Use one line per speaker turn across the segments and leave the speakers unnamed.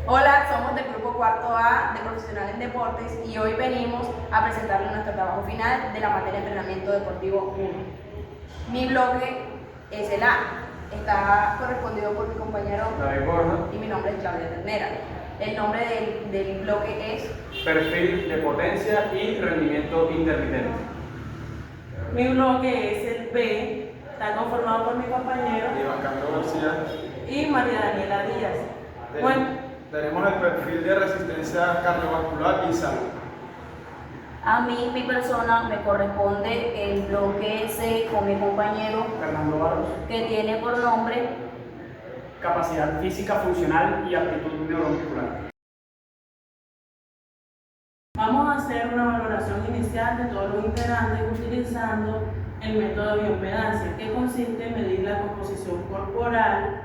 Hola, somos del grupo cuarto A de Profesional en Deportes y hoy venimos a presentarles nuestro trabajo final de la materia de entrenamiento deportivo 1. Mi bloque es el A, está correspondido por mi compañero
David Borja
y mi nombre es Claudia Ternera. El nombre del bloque es
Perfil de potencia y rendimiento intermitente.
Mi bloque es el B, está conformado por mi compañero
Iván Camilo García.
y María Daniela Díaz. Bueno,
Tenemos el perfil de resistencia cardiovascular y salud.
a mí, mi persona, me corresponde el bloque C con mi compañero
Fernando Barros,
que tiene por nombre
capacidad física funcional y aptitud neuromuscular.
vamos a hacer una valoración inicial de todos los integrantes utilizando el método de bioimpedancia, que consiste en medir la composición corporal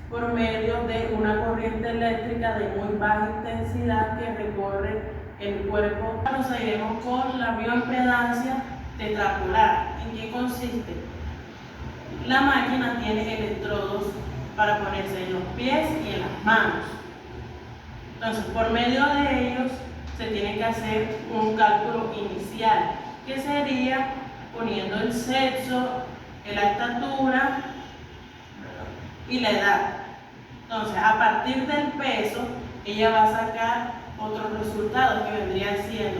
por medio de una corriente eléctrica de muy baja intensidad que recorre el cuerpo. Procederemos con la bioimpedancia tetrapolar. ¿En qué consiste? La máquina tiene electrodos para ponerse en los pies y en las manos. Entonces, por medio de ellos se tiene que hacer un cálculo inicial, que sería poniendo el sexo, la estatura y la edad. Entonces, a partir del peso, ella va a sacar otros resultados que vendrían siendo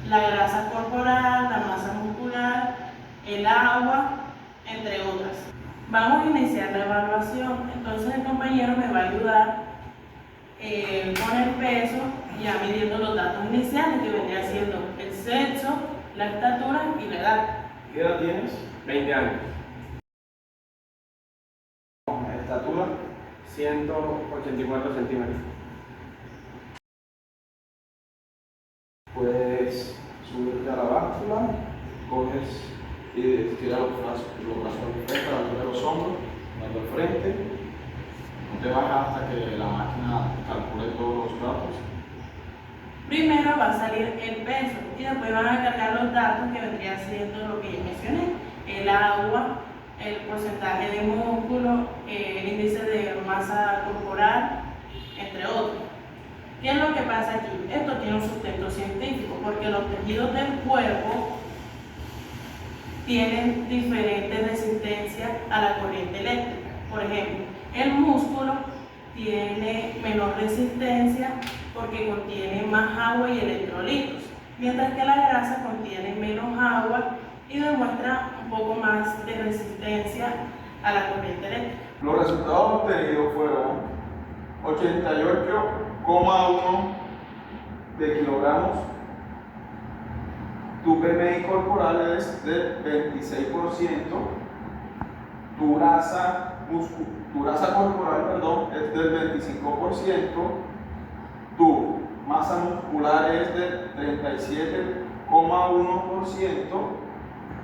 la grasa corporal, la masa muscular, el agua, entre otras. Vamos a iniciar la evaluación. Entonces, el compañero me va a ayudar con el peso, ya midiendo los datos iniciales, que vendría siendo el sexo, la estatura y la edad.
¿Qué edad tienes?
20 años.
Estatura.
184 centímetros.
Puedes subirte a la báscula, coges y estiras los brazos al frente, a la altura de los hombros, dando al frente. No te bajas hasta que la máquina calcule todos los datos.
Primero va a salir el peso y después van a cargar los datos que vendría siendo lo que ya mencioné: el agua, el porcentaje de músculo, el índice de masa corporal, entre otros. ¿Qué es lo que pasa aquí? Esto tiene un sustento científico porque los tejidos del cuerpo tienen diferentes resistencias a la corriente eléctrica. Por ejemplo, el músculo tiene menor resistencia porque contiene más agua y electrolitos, mientras que la grasa contiene menos agua y demuestra un poco más de resistencia a la corriente eléctrica.
Los resultados obtenidos fueron 88,1 de kilogramos. Tu BMI corporal es del 26%. Tu grasa corporal, es del 25%. Tu masa muscular es del 37,1%.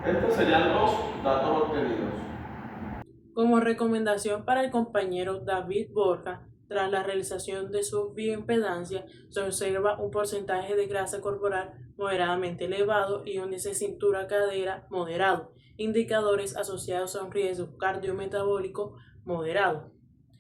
Estos serían los datos obtenidos.
Como recomendación para el compañero David Borja, tras la realización de su bioimpedancia, se observa un porcentaje de grasa corporal moderadamente elevado y un índice de cintura-cadera moderado, indicadores asociados a un riesgo cardiometabólico moderado.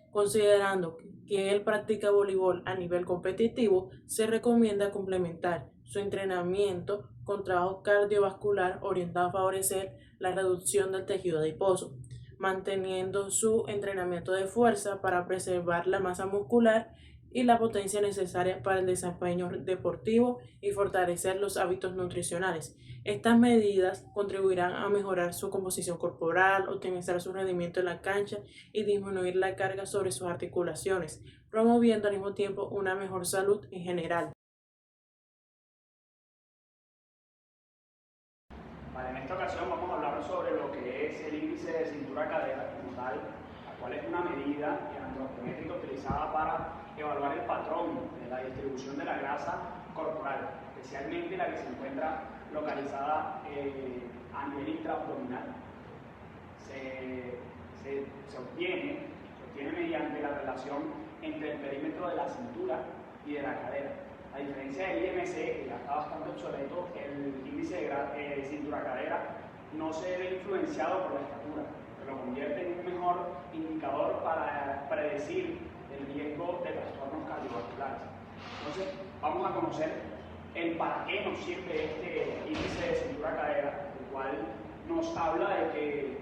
Considerando que él practica voleibol a nivel competitivo, se recomienda complementar su entrenamiento con trabajo cardiovascular orientado a favorecer la reducción del tejido adiposo, manteniendo su entrenamiento de fuerza para preservar la masa muscular y la potencia necesaria para el desempeño deportivo y fortalecer los hábitos nutricionales. Estas medidas contribuirán a mejorar su composición corporal, optimizar su rendimiento en la cancha y disminuir la carga sobre sus articulaciones, promoviendo al mismo tiempo una mejor salud en general.
Vale, en esta ocasión vamos a hablar sobre lo que es el índice de cintura-cadera como tal, la cual es una medida antropométrica utilizada para evaluar el patrón de la distribución de la grasa corporal, especialmente la que se encuentra localizada a nivel intraabdominal. Se obtiene mediante la relación entre el perímetro de la cintura y de la cadera. A diferencia del IMC, que ya está bastante obsoleto, el índice de cintura-cadera no se ve influenciado por la estatura, pero lo convierte en un mejor indicador para predecir el riesgo de trastornos cardiovasculares. cardiovasculares. Entonces, vamos a conocer el para qué nos sirve este índice de cintura-cadera, el cual nos habla de que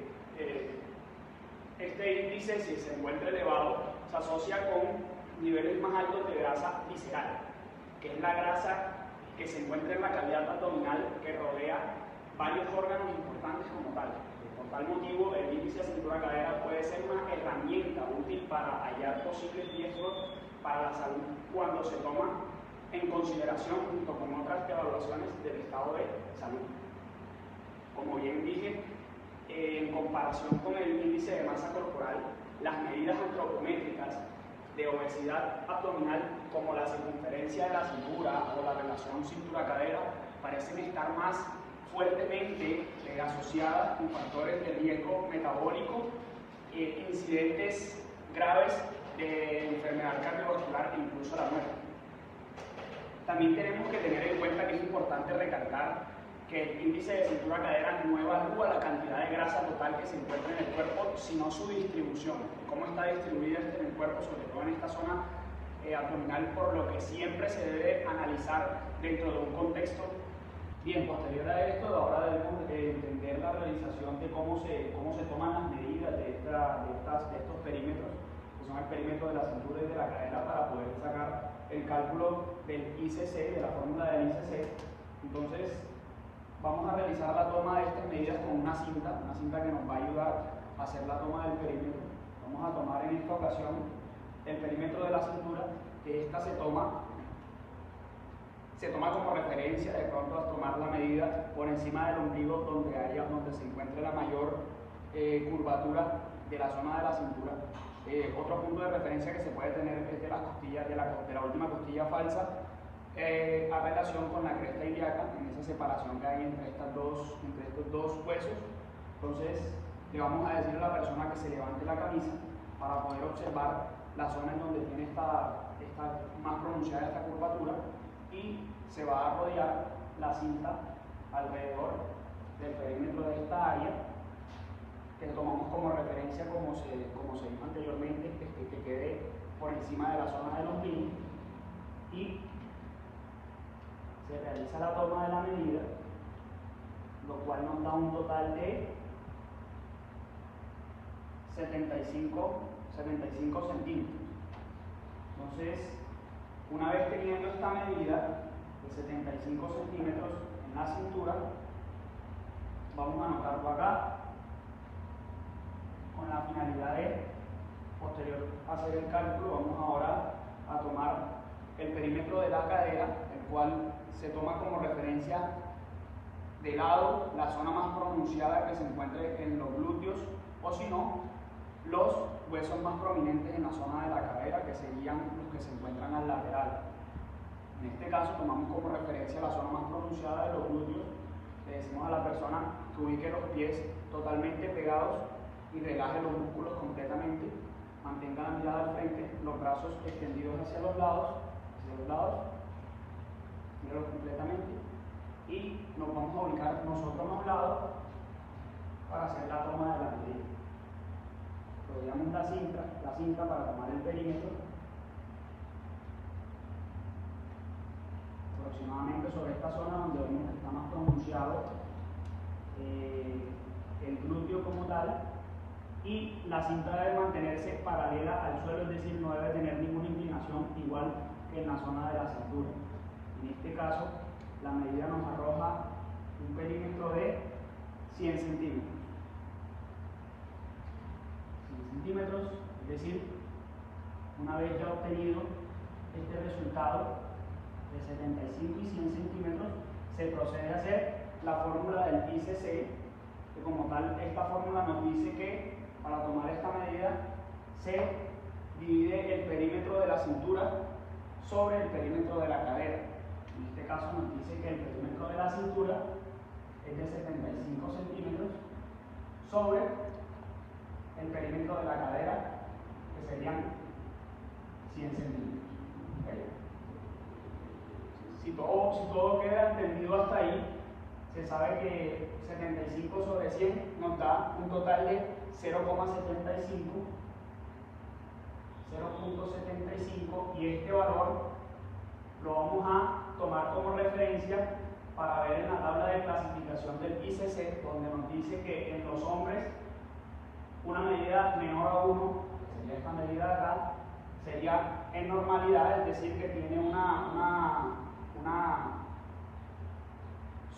este índice, si se encuentra elevado, se asocia con niveles más altos de grasa visceral, que es la grasa que se encuentra en la cavidad abdominal que rodea varios órganos importantes como tal. Por tal motivo, el índice de cintura-cadera puede ser una herramienta útil para hallar posibles riesgos para la salud cuando se toma en consideración junto con otras evaluaciones del estado de salud. Como bien dije, en comparación con el índice de masa corporal, las medidas antropométricas de obesidad abdominal, como la circunferencia de la cintura o la relación cintura-cadera, parecen estar más fuertemente asociadas con factores de riesgo metabólico, incidentes graves de enfermedad cardiovascular e incluso la muerte. También tenemos que tener en cuenta que es importante recalcar que el índice de cintura-cadera no evalúa la cantidad de grasa total que se encuentra en el cuerpo, sino su distribución, cómo está distribuida en el cuerpo, sobre todo en esta zona abdominal, por lo que siempre se debe analizar dentro de un contexto. Bien, posterior a esto, ahora debemos entender la realización de cómo se toman las medidas de estos perímetros, que son el perímetro de la cintura y de la cadera, para poder sacar el cálculo del ICC, de la fórmula del ICC. Entonces, vamos a realizar la toma de estas medidas con una cinta que nos va a ayudar a hacer la toma del perímetro. Vamos a tomar en esta ocasión el perímetro de la cintura, que esta se toma como referencia de pronto a tomar la medida por encima del ombligo, donde se encuentre la mayor curvatura de la zona de la cintura. Otro punto de referencia que se puede tener es de las costillas, de la última costilla falsa, a relación con la cresta ilíaca, en esa separación que hay entre estos dos huesos. Entonces, le vamos a decir a la persona que se levante la camisa para poder observar la zona en donde tiene esta más pronunciada esta curvatura, y se va a rodear la cinta alrededor del perímetro de esta área, que tomamos como referencia, como se dijo anteriormente, que quede por encima de la zona del ombligo, y se realiza la toma de la medida, lo cual nos da un total de 75 centímetros. Entonces, una vez teniendo esta medida de 75 centímetros en la cintura, vamos a anotarlo acá con la finalidad de posterior hacer el cálculo. Vamos ahora a tomar el perímetro de la cadera, el cual se toma como referencia de lado la zona más pronunciada que se encuentre en los glúteos, o si no, los huesos más prominentes en la zona de la cadera, que serían los que se encuentran al lateral. En este caso tomamos como referencia la zona más pronunciada de los glúteos. Le decimos a la persona que ubique los pies totalmente pegados y relaje los músculos completamente, mantenga la mirada al frente, los brazos extendidos hacia los lados, míralos completamente, y nos vamos a ubicar nosotros a un lado para hacer la toma de la medida. Rodeamos la cinta para tomar el perímetro, aproximadamente sobre esta zona donde vemos que está más pronunciado el glúteo como tal, y la cinta debe mantenerse paralela al suelo, es decir, no debe tener ninguna inclinación, igual que en la zona de la cintura. En este caso, la medida nos arroja un perímetro de 100 centímetros. 100 centímetros, es decir, una vez ya obtenido este resultado de 75 y 100 centímetros, se procede a hacer la fórmula del ICC, que como tal esta fórmula nos dice que para tomar esta medida se divide el perímetro de la cintura sobre el perímetro de la cadera. En este caso nos dice que el perímetro de la cintura es de 75 centímetros sobre el perímetro de la cadera, que serían 100 centímetros. ¿Okay? Si todo queda entendido hasta ahí, se sabe que 75 sobre 100 nos da un total de 0,75 0.75, y este valor lo vamos a tomar como referencia para ver en la tabla de clasificación del ICC, donde nos dice que en los hombres una medida menor a 1, que sería esta medida de acá, sería en normalidad, es decir, que tiene una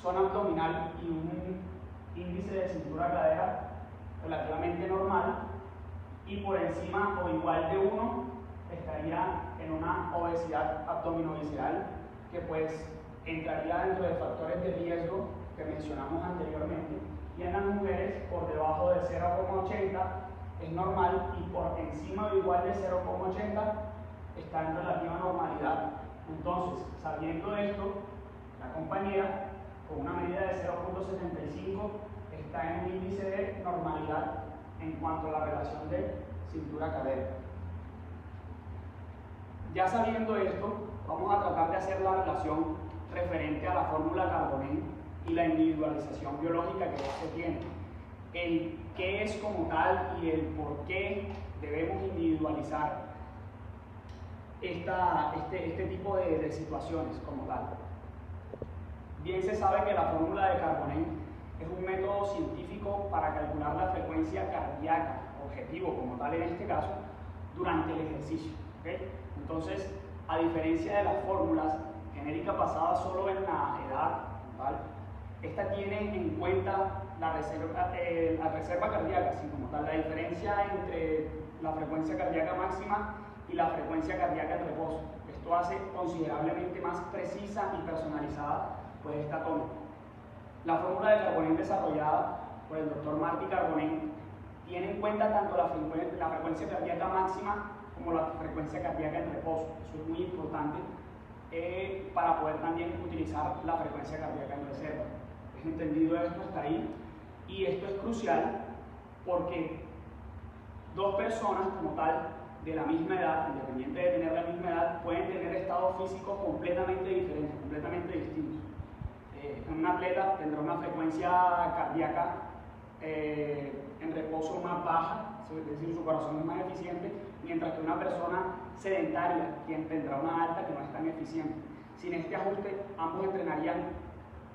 zona abdominal y un índice de cintura-cadera relativamente normal, y por encima o igual de 1 estaría en una obesidad abdominovisceral, que pues entraría dentro de factores de riesgo que mencionamos anteriormente, y en las mujeres por debajo de 0,80 es normal, y por encima o igual de 0,80 está en relativa normalidad. Entonces, sabiendo esto, la compañera con una medida de 0.75 está en un índice de normalidad en cuanto a la relación de cintura-cadera. Ya sabiendo esto, vamos a tratar de hacer la relación referente a la fórmula Carbonell y la individualización biológica que se tiene. El qué es como tal y el por qué debemos individualizar este tipo de situaciones como tal. Bien se sabe que la fórmula de Carbonell es un método científico para calcular la frecuencia cardíaca, objetivo como tal en este caso, durante el ejercicio. ¿Okay? Entonces, a diferencia de las fórmulas genéricas basadas solo en la edad, ¿vale? Esta tiene en cuenta la reserva cardíaca, así como tal, la diferencia entre la frecuencia cardíaca máxima y la frecuencia cardíaca en reposo. Esto hace considerablemente más precisa y personalizada pues esta toma. La fórmula de Carbonell desarrollada por el Dr. Marty Carbonell tiene en cuenta tanto la frecuencia cardíaca máxima como la frecuencia cardíaca en reposo. Eso es muy importante para poder también utilizar la frecuencia cardíaca en reserva. ¿Es entendido esto hasta ahí? Y esto es crucial porque dos personas como tal de la misma edad, independiente de tener la misma edad, pueden tener estados físicos completamente diferentes, completamente distintos. Un atleta tendrá una frecuencia cardíaca en reposo más baja, es decir, su corazón es más eficiente, mientras que una persona sedentaria quien tendrá una alta que no es tan eficiente. Sin este ajuste, ambos entrenarían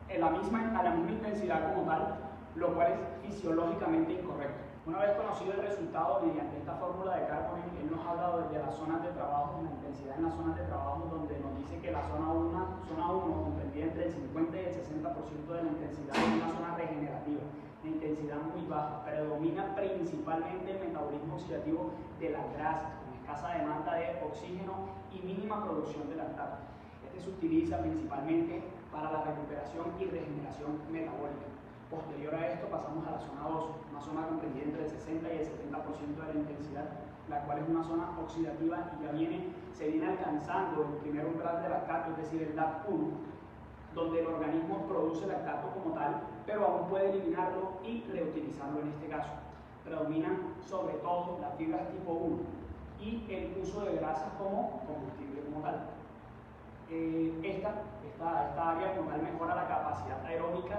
a la misma intensidad como tal, lo cual es fisiológicamente incorrecto. Una vez conocido el resultado mediante esta fórmula de Carbonell, él nos habla desde las zonas de trabajo, la intensidad en las zonas de trabajo, donde nos dice que la zona 1 comprendía entre el 50 y el 60% de la intensidad, es una zona regenerativa, de intensidad muy baja, predomina principalmente el metabolismo oxidativo de las grasas, con escasa demanda de oxígeno y mínima producción de lactato. Este se utiliza principalmente para la recuperación y regeneración metabólica. Posterior a esto pasamos a la zona 2, una zona comprendida entre el 60 y el 70% de la intensidad, la cual es una zona oxidativa y ya se viene alcanzando el primer umbral de lactato, es decir, el LACT1, donde el organismo produce lactato como tal, pero aún puede eliminarlo y reutilizarlo en este caso. Predominan sobre todo las fibras tipo 1 y el uso de grasas como combustible como tal. Esta área como tal mejora la capacidad aeróbica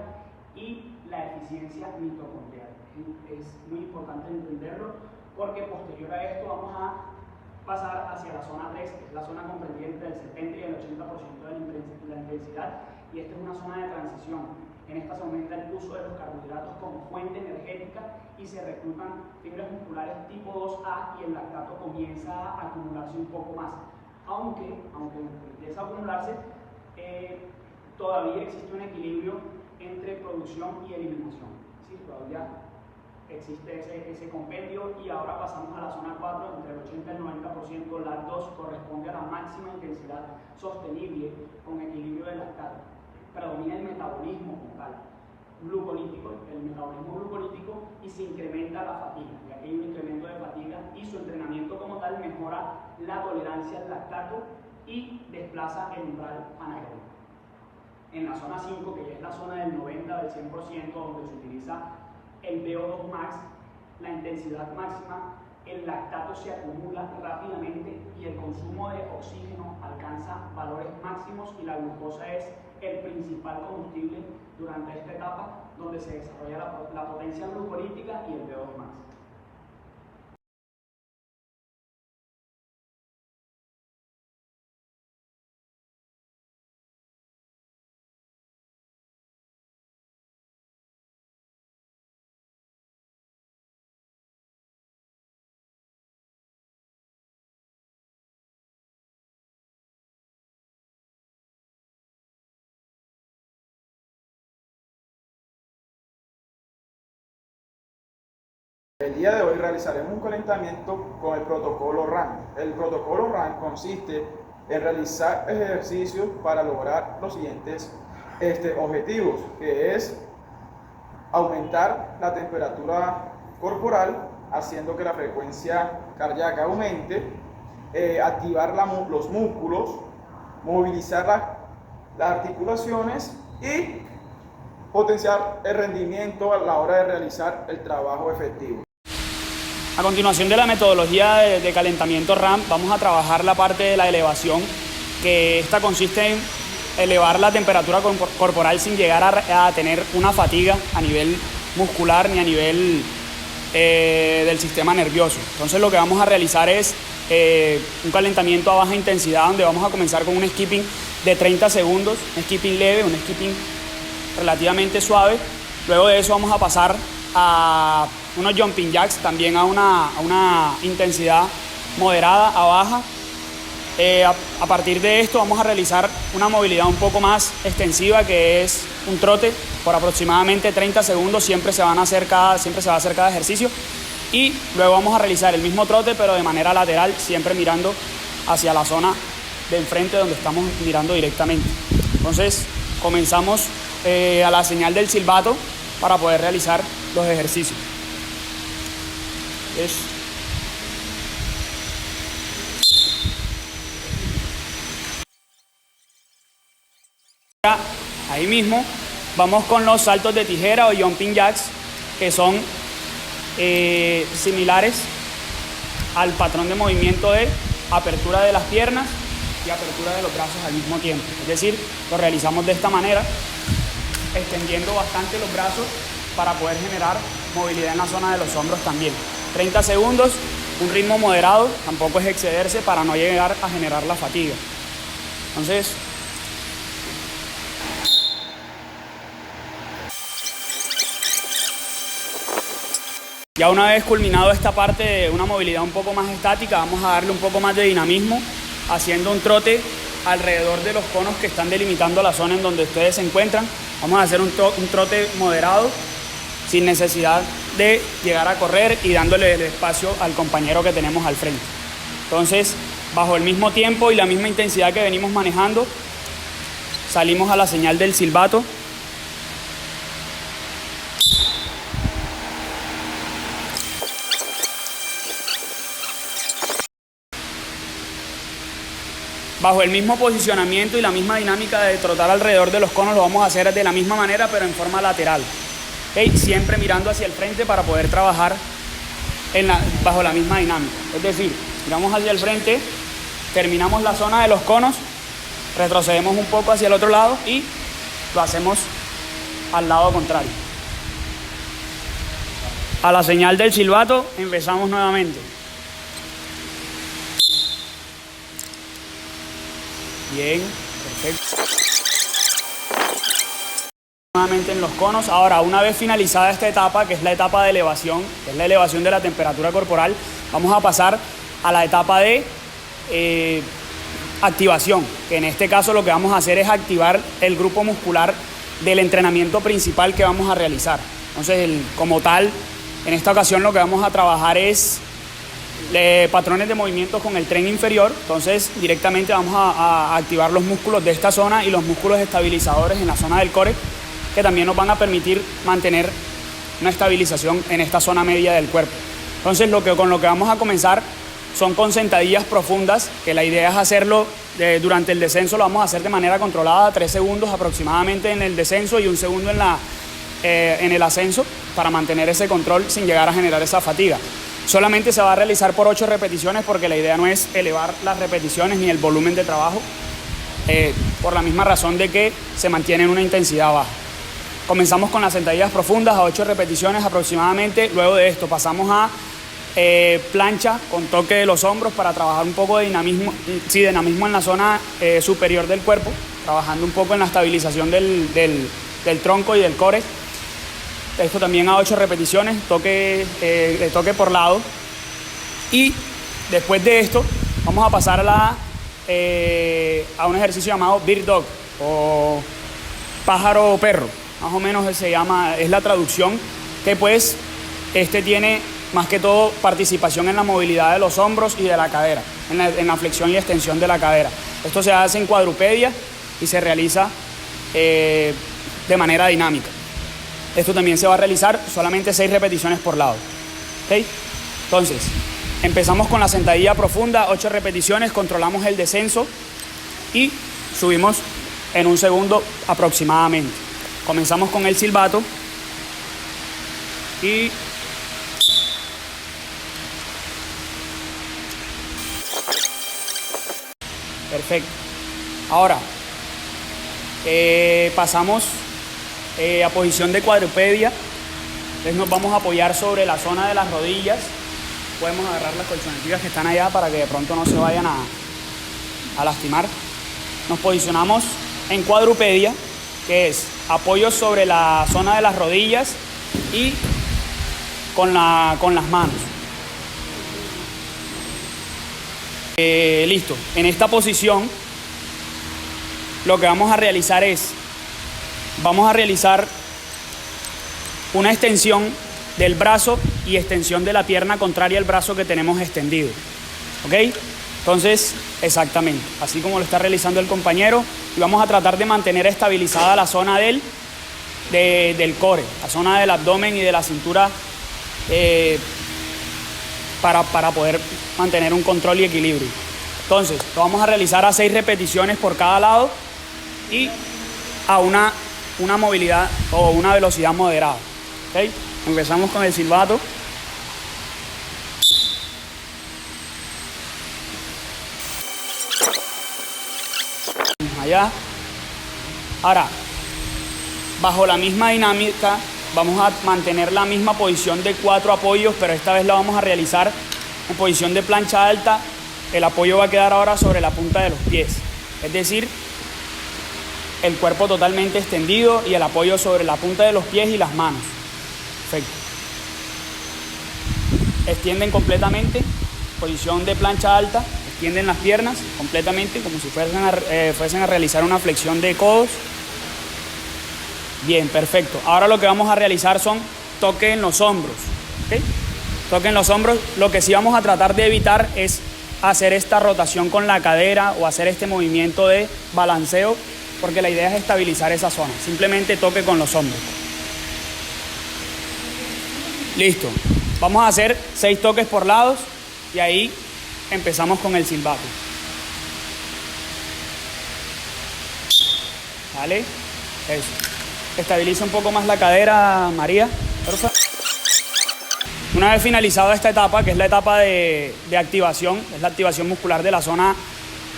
y la eficiencia mitocondrial. Es muy importante entenderlo porque posterior a esto vamos a pasar hacia la zona 3, que es la zona comprendida entre el 70 y el 80% de la intensidad, y esta es una zona de transición. En esta se aumenta el uso de los carbohidratos como fuente energética y se reclutan fibras musculares tipo 2A y el lactato comienza a acumularse un poco más. Aunque empieza a acumularse, todavía existe un equilibrio entre producción y eliminación. ¿Sí? Todavía existe ese compendio, y ahora pasamos a la zona 4, entre el 80 y el 90%, la 2 corresponde a la máxima intensidad sostenible con equilibrio de lactato. Predomina el metabolismo como tal, glucolítico, el metabolismo glucolítico, y se incrementa la fatiga, ya que hay un incremento de fatiga y su entrenamiento como tal mejora la tolerancia al lactato y desplaza el umbral anaeróbico. En la zona 5, que ya es la zona del 90 al 100%, donde se utiliza el VO2 max, la intensidad máxima, el lactato se acumula rápidamente y el consumo de oxígeno alcanza valores máximos, y la glucosa es el principal combustible durante esta etapa, donde se desarrolla la potencia glucolítica y el VO2 max.
el día de hoy realizaremos un calentamiento con el protocolo RAN. El protocolo RAN consiste en realizar ejercicios para lograr los siguientes objetivos, que es aumentar la temperatura corporal, haciendo que la frecuencia cardíaca aumente, activar los músculos, movilizar las articulaciones y potenciar el rendimiento a la hora de realizar el trabajo efectivo.
A continuación de la metodología de calentamiento RAM, vamos a trabajar la parte de la elevación, que esta consiste en elevar la temperatura corporal sin llegar a tener una fatiga a nivel muscular ni a nivel del sistema nervioso. Entonces lo que vamos a realizar es un calentamiento a baja intensidad, donde vamos a comenzar con un skipping de 30 segundos, un skipping leve, un skipping relativamente suave. Luego de eso vamos a pasar a unos jumping jacks, también a una intensidad moderada a baja. A partir de esto vamos a realizar una movilidad un poco más extensiva, que es un trote por aproximadamente 30 segundos, siempre se va a hacer cada ejercicio, y luego vamos a realizar el mismo trote pero de manera lateral, siempre mirando hacia la zona de enfrente donde estamos mirando directamente. Entonces comenzamos a la señal del silbato para poder realizar los ejercicios. Ahí mismo vamos con los saltos de tijera o jumping jacks, que son similares al patrón de movimiento de apertura de las piernas y apertura de los brazos al mismo tiempo. Es decir, lo realizamos de esta manera, extendiendo bastante los brazos para poder generar movilidad en la zona de los hombros también. 30 segundos, un ritmo moderado, tampoco es excederse para no llegar a generar la fatiga. Entonces, ya una vez culminado esta parte de una movilidad un poco más estática, vamos a darle un poco más de dinamismo, haciendo un trote alrededor de los conos que están delimitando la zona en donde ustedes se encuentran. Vamos a hacer un trote moderado, sin necesidad de llegar a correr y dándole el espacio al compañero que tenemos al frente. Entonces, bajo el mismo tiempo y la misma intensidad que venimos manejando, salimos a la señal del silbato. Bajo el mismo posicionamiento y la misma dinámica de trotar alrededor de los conos, lo vamos a hacer de la misma manera, pero en forma lateral. ¿Okay? Siempre mirando hacia el frente para poder trabajar bajo la misma dinámica. Es decir, miramos hacia el frente, terminamos la zona de los conos, retrocedemos un poco hacia el otro lado y lo hacemos al lado contrario. A la señal del silbato empezamos nuevamente. Bien, perfecto. Nuevamente en los conos. Ahora, una vez finalizada esta etapa, que es la etapa de elevación, que es la elevación de la temperatura corporal, vamos a pasar a la etapa de activación, que en este caso lo que vamos a hacer es activar el grupo muscular del entrenamiento principal que vamos a realizar. Entonces, como tal, en esta ocasión lo que vamos a trabajar es patrones de movimiento con el tren inferior. Entonces directamente vamos a activar los músculos de esta zona y los músculos estabilizadores en la zona del core, que también nos van a permitir mantener una estabilización en esta zona media del cuerpo. Entonces con lo que vamos a comenzar son con sentadillas profundas, que la idea es hacerlo durante el descenso, lo vamos a hacer de manera controlada, 3 segundos aproximadamente en el descenso y 1 segundo en el ascenso, para mantener ese control sin llegar a generar esa fatiga. Solamente se va a realizar por 8 repeticiones, porque la idea no es elevar las repeticiones ni el volumen de trabajo, por la misma razón de que se mantiene en una intensidad baja. Comenzamos con las sentadillas profundas a 8 repeticiones aproximadamente. Luego de esto pasamos a plancha con toque de los hombros para trabajar un poco de dinamismo en la zona superior del cuerpo, trabajando un poco en la estabilización del tronco y del core. Esto también a 8 repeticiones, toque por lado. Y después de esto vamos a pasar a un ejercicio llamado Bird Dog, o pájaro o perro. Más o menos es la traducción, que pues tiene
más que todo participación en la movilidad de los hombros y de la cadera, en la flexión y extensión de la cadera. Esto se hace en cuadrupedia y se realiza de manera dinámica. Esto también se va a realizar solamente 6 repeticiones por lado. ¿Okay? Entonces, empezamos con la sentadilla profunda, 8 repeticiones, controlamos el descenso y subimos en 1 segundo aproximadamente. Comenzamos con el silbato y perfecto. Ahora pasamos a posición de cuadrupedia. Entonces nos vamos a apoyar sobre la zona de las rodillas. Podemos agarrar las colchonetillas que están allá para que de pronto no se vayan a lastimar. Nos posicionamos en cuadrupedia, que es apoyo sobre la zona de las rodillas y con las manos. Listo. En esta posición lo que vamos a realizar es, vamos a realizar una extensión del brazo y extensión de la pierna contraria al brazo que tenemos extendido. ¿Ok? Entonces, exactamente, así como lo está realizando el compañero, y vamos a tratar de mantener estabilizada la zona del core, la zona del abdomen y de la cintura, para poder mantener un control y equilibrio. Entonces, lo vamos a realizar a 6 repeticiones por cada lado y a una movilidad o una velocidad moderada. ¿Okay? Empezamos con el silbato. Allá. Ahora, bajo la misma dinámica, vamos a mantener la misma posición de 4 apoyos, pero esta vez la vamos a realizar en posición de plancha alta. El apoyo va a quedar ahora sobre la punta de los pies, es decir, el cuerpo totalmente extendido y el apoyo sobre la punta de los pies y las manos. Perfecto. Extienden completamente, posición de plancha alta, extienden las piernas completamente como si fuesen a realizar una flexión de codos. Bien, perfecto. Ahora lo que vamos a realizar son toques en los hombros. ¿Okay? Toques en los hombros. Lo que sí vamos a tratar de evitar es hacer esta rotación con la cadera o hacer este movimiento de balanceo, porque la idea es estabilizar esa zona. Simplemente toque con los hombros. Listo. Vamos a hacer 6 toques por lados y ahí empezamos con el silbato. ¿Vale? Eso. Estabiliza un poco más la cadera, María, porfa. Una vez finalizada esta etapa, que es la etapa de activación, es la activación muscular de la zona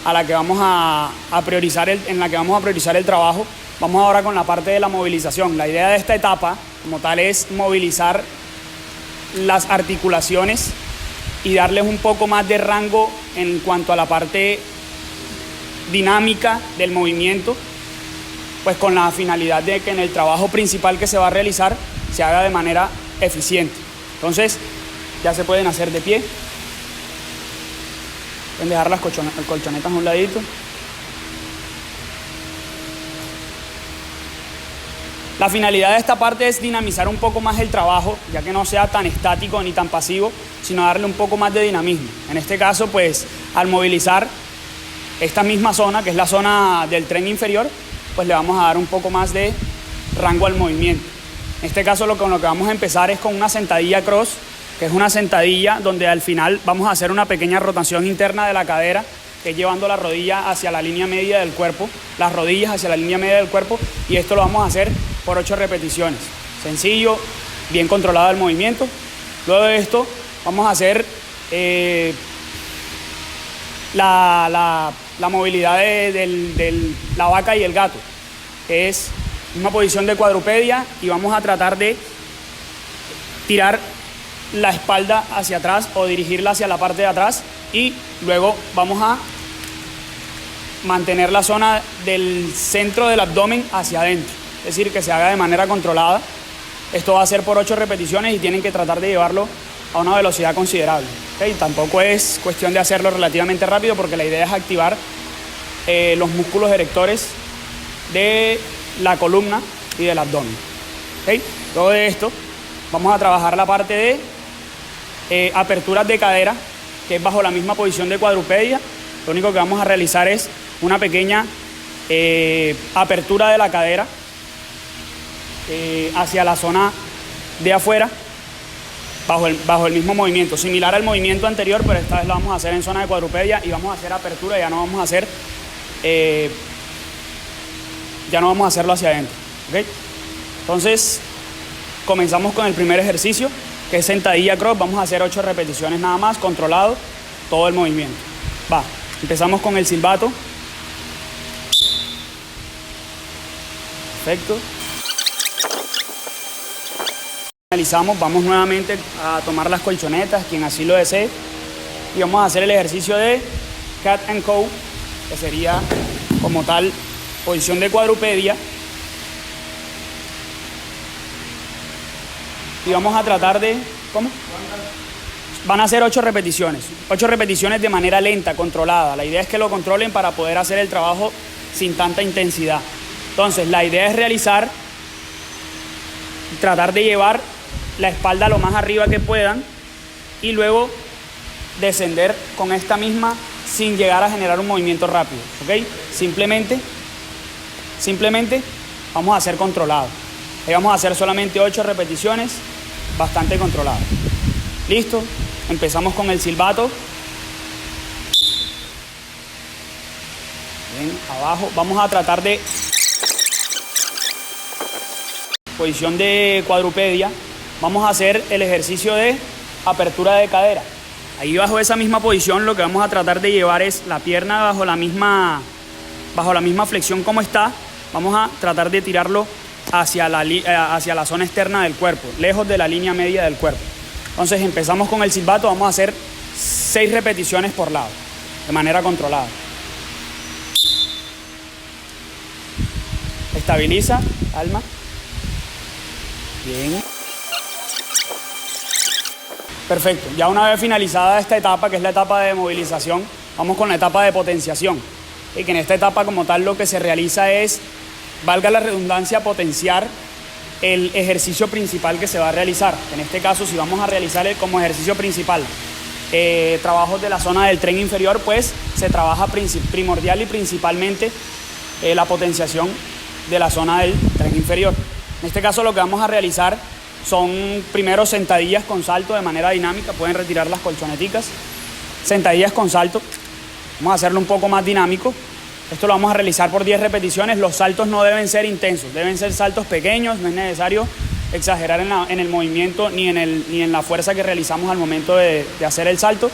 a la que vamos a priorizar en la que vamos a priorizar el trabajo, vamos ahora con la parte de la movilización. La idea de esta etapa, como tal, es movilizar las articulaciones y darles un poco más de rango en cuanto a la parte dinámica del movimiento, pues con la finalidad de que en el trabajo principal que se va a realizar se haga de manera eficiente. Entonces, ya se pueden hacer de pie. Pueden dejar las colchonetas a un ladito. La finalidad de esta parte es dinamizar un poco más el trabajo, ya que no sea tan estático ni tan pasivo, sino darle un poco más de dinamismo. En este caso, pues, al movilizar esta misma zona, que es la zona del tren inferior, pues le vamos a dar un poco más de rango al movimiento. En este caso, con lo que vamos a empezar es con una sentadilla cross, que es una sentadilla donde al final vamos a hacer una pequeña rotación interna de la cadera, que es llevando la rodilla hacia la línea media del cuerpo, las rodillas hacia la línea media del cuerpo, y esto lo vamos a hacer por 8 repeticiones. Sencillo, bien controlado el movimiento. Luego de esto vamos a hacer la movilidad de la vaca y el gato, que es una posición de cuadrupedia, y vamos a tratar de tirar la espalda hacia atrás o dirigirla hacia la parte de atrás, y luego vamos a mantener la zona del centro del abdomen hacia adentro, es decir, que se haga de manera controlada. Esto va a ser por 8 repeticiones y tienen que tratar de llevarlo a una velocidad considerable. ¿Okay? Tampoco es cuestión de hacerlo relativamente rápido, porque la idea es activar los músculos erectores de la columna y del abdomen. ¿Okay? Luego de esto vamos a trabajar la parte de aperturas de cadera, que es bajo la misma posición de cuadrupedia. Lo único que vamos a realizar es una pequeña apertura de la cadera hacia la zona de afuera, bajo el mismo movimiento, similar al movimiento anterior, pero esta vez lo vamos a hacer en zona de cuadrupedia y vamos a hacer apertura, ya no vamos a hacerlo hacia adentro, ¿okay? Entonces, comenzamos con el primer ejercicio, que es sentadilla cross. Vamos a hacer 8 repeticiones nada más, controlado todo el movimiento. Va, empezamos con el silbato. Perfecto. Finalizamos, vamos nuevamente a tomar las colchonetas, quien así lo desee, y vamos a hacer el ejercicio de cat and cow, que sería como tal posición de cuadrupedia, y vamos a tratar de, ¿cómo? Van a ser 8 repeticiones de manera lenta, controlada. La idea es que lo controlen para poder hacer el trabajo sin tanta intensidad. Entonces la idea es tratar de llevar la espalda lo más arriba que puedan y luego descender con esta misma sin llegar a generar un movimiento rápido, ¿ok? Simplemente vamos a hacer controlado. Ahí vamos a hacer solamente 8 repeticiones, bastante controlado. ¿Listo? Empezamos con el silbato. Bien, abajo. Vamos a tratar de posición de cuadrupedia. Vamos a hacer el ejercicio de apertura de cadera. Ahí bajo esa misma posición lo que vamos a tratar de llevar es la pierna bajo la misma flexión como está. Vamos a tratar de tirarlo hacia la zona externa del cuerpo, lejos de la línea media del cuerpo. Entonces empezamos con el silbato, vamos a hacer 6 repeticiones por lado, de manera controlada. Estabiliza, calma. Bien. Perfecto, ya una vez finalizada esta etapa, que es la etapa de movilización, vamos con la etapa de potenciación. Y que en esta etapa como tal lo que se realiza es, valga la redundancia, potenciar el ejercicio principal que se va a realizar. En este caso, si vamos a realizar como ejercicio principal trabajos de la zona del tren inferior, pues se trabaja primordial y principalmente la potenciación de la zona del tren inferior. En este caso lo que vamos a realizar son primero sentadillas con salto de manera dinámica. Pueden retirar las colchoneticas. Sentadillas con salto. Vamos a hacerlo un poco más dinámico. Esto lo vamos a realizar por 10 repeticiones. Los saltos no deben ser intensos, deben ser saltos pequeños. No es necesario exagerar en el movimiento ni en la fuerza que realizamos al momento de hacer el salto.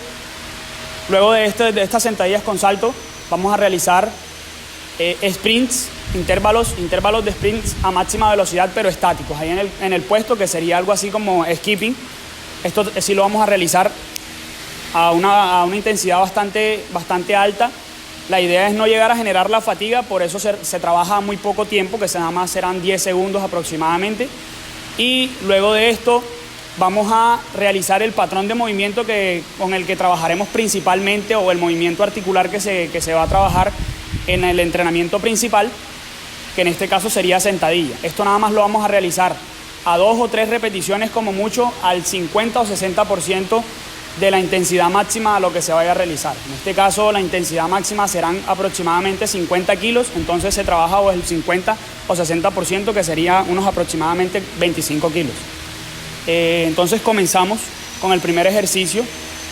Luego de estas sentadillas con salto, vamos a realizar sprints, intervalos de sprints a máxima velocidad, pero estáticos, ahí en el puesto, que sería algo así como skipping. Esto sí lo vamos a realizar a una intensidad bastante alta. La idea es no llegar a generar la fatiga, por eso se trabaja muy poco tiempo, que nada más serán 10 segundos aproximadamente. Y luego de esto vamos a realizar el patrón de movimiento con el que trabajaremos principalmente, o el movimiento articular que se va a trabajar en el entrenamiento principal, que en este caso sería sentadilla. Esto nada más lo vamos a realizar a 2 o 3 repeticiones como mucho, al 50 o 60% de la intensidad máxima a lo que se vaya a realizar. En este caso la intensidad máxima serán aproximadamente 50 kilos, entonces se trabaja o el 50 o 60%, que sería unos aproximadamente 25 kilos. Entonces comenzamos con el primer ejercicio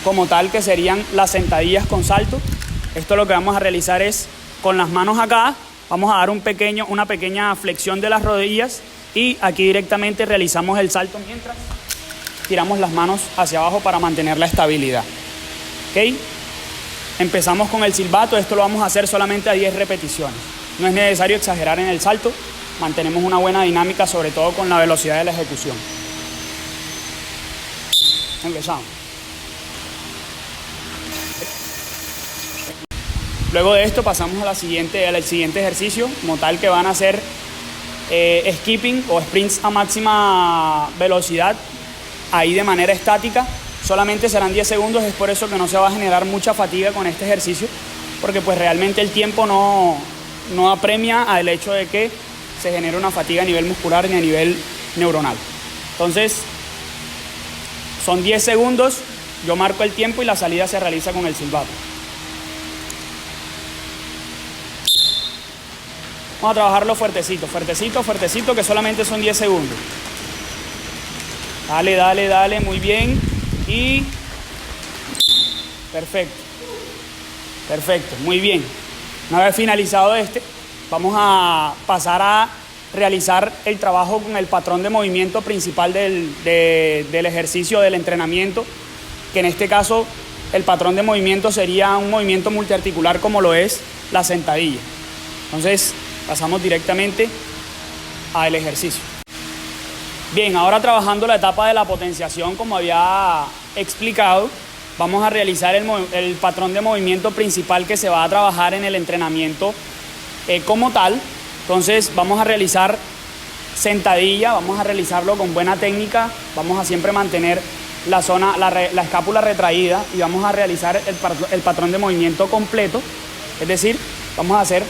como tal, que serían las sentadillas con salto. Esto lo que vamos a realizar es con las manos acá, vamos a dar una pequeña flexión de las rodillas y aquí directamente realizamos el salto mientras tiramos las manos hacia abajo para mantener la estabilidad. ¿Ok? Empezamos con el silbato. Esto lo vamos a hacer solamente a 10 repeticiones. No es necesario exagerar en el salto. Mantenemos una buena dinámica, sobre todo con la velocidad de la ejecución. Empezamos. Luego de esto pasamos al siguiente ejercicio, como tal, que van a ser skipping o sprints a máxima velocidad, ahí de manera estática. Solamente serán 10 segundos, es por eso que no se va a generar mucha fatiga con este ejercicio, porque pues realmente el tiempo no apremia al hecho de que se genere una fatiga a nivel muscular ni a nivel neuronal. Entonces son 10 segundos Yo marco el tiempo y la salida se realiza con el silbato. Vamos a trabajarlo fuertecito, fuertecito, fuertecito, que solamente son 10 segundos. Dale, dale, dale, muy bien. Y perfecto. Perfecto, muy bien. Una vez finalizado vamos a pasar a realizar el trabajo con el patrón de movimiento principal del ejercicio, del entrenamiento, que en este caso el patrón de movimiento sería un movimiento multiarticular como lo es la sentadilla. Entonces pasamos directamente al ejercicio. Bien, ahora trabajando la etapa de la potenciación, como había explicado, vamos a realizar el patrón de movimiento principal que se va a trabajar en el entrenamiento como tal. Entonces vamos a realizar sentadilla, vamos a realizarlo con buena técnica, vamos a siempre mantener la escápula retraída y vamos a realizar el patrón de movimiento completo, es decir, vamos a hacer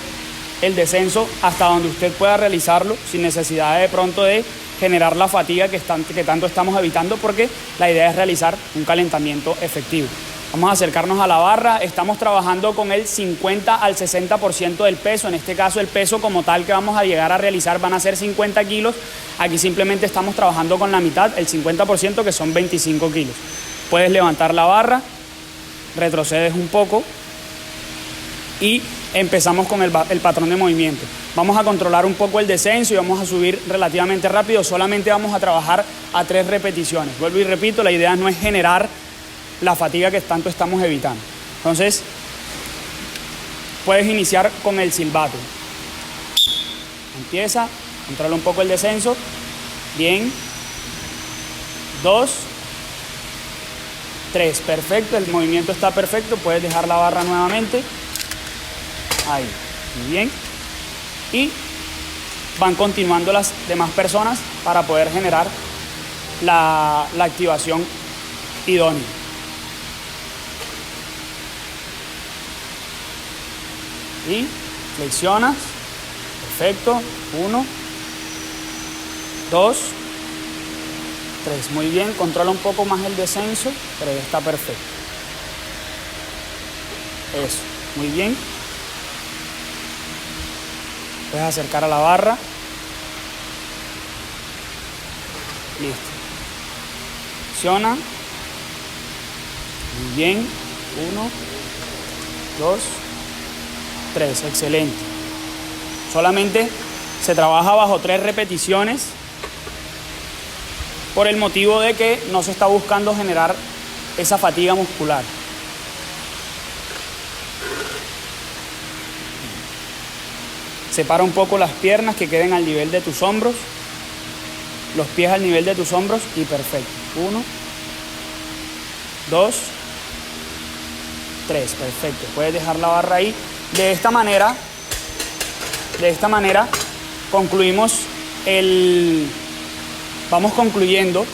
el descenso hasta donde usted pueda realizarlo sin necesidad de pronto de generar la fatiga que tanto estamos evitando, porque la idea es realizar un calentamiento efectivo. Vamos a acercarnos a la barra, estamos trabajando con el 50 al 60% del peso, en este caso el peso como tal que vamos a llegar a realizar van a ser 50 kilos, aquí simplemente estamos trabajando con la mitad, el 50% que son 25 kilos. Puedes levantar la barra, retrocedes un poco y empezamos con el patrón de movimiento. Vamos a controlar un poco el descenso y vamos a subir relativamente rápido, solamente vamos a trabajar a 3 repeticiones. Vuelvo y repito, la idea no es generar la fatiga que tanto estamos evitando. Entonces, puedes iniciar con el silbato. Empieza, controla un poco el descenso. Bien. 2, 3, perfecto, el movimiento está perfecto, puedes dejar la barra nuevamente. Ahí, muy bien. Y van continuando las demás personas para poder generar la activación idónea. Y flexionas, perfecto, 1, 2, 3, muy bien, controla un poco más el descenso, pero ya está perfecto. Eso, muy bien. Puedes acercar a la barra. Listo. Flexiona. Muy bien. 1, 2, 3. Excelente. Solamente se trabaja bajo 3 repeticiones por el motivo de que no se está buscando generar esa fatiga muscular. Separa un poco las piernas que queden al nivel de tus hombros, los pies al nivel de tus hombros y perfecto. 1, 2, 3, perfecto. Puedes dejar la barra ahí. De esta manera concluimos vamos concluyendo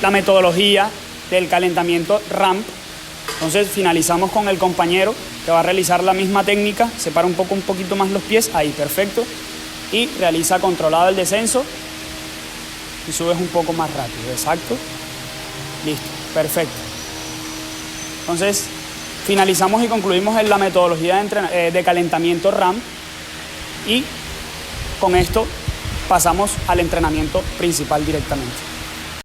la metodología del calentamiento ramp. Entonces finalizamos con el compañero que va a realizar la misma técnica, separa un poquito más los pies, ahí, perfecto, y realiza controlado el descenso y subes un poco más rápido, exacto, listo, perfecto. Entonces finalizamos y concluimos en la metodología de calentamiento ramp y con esto pasamos al entrenamiento principal directamente.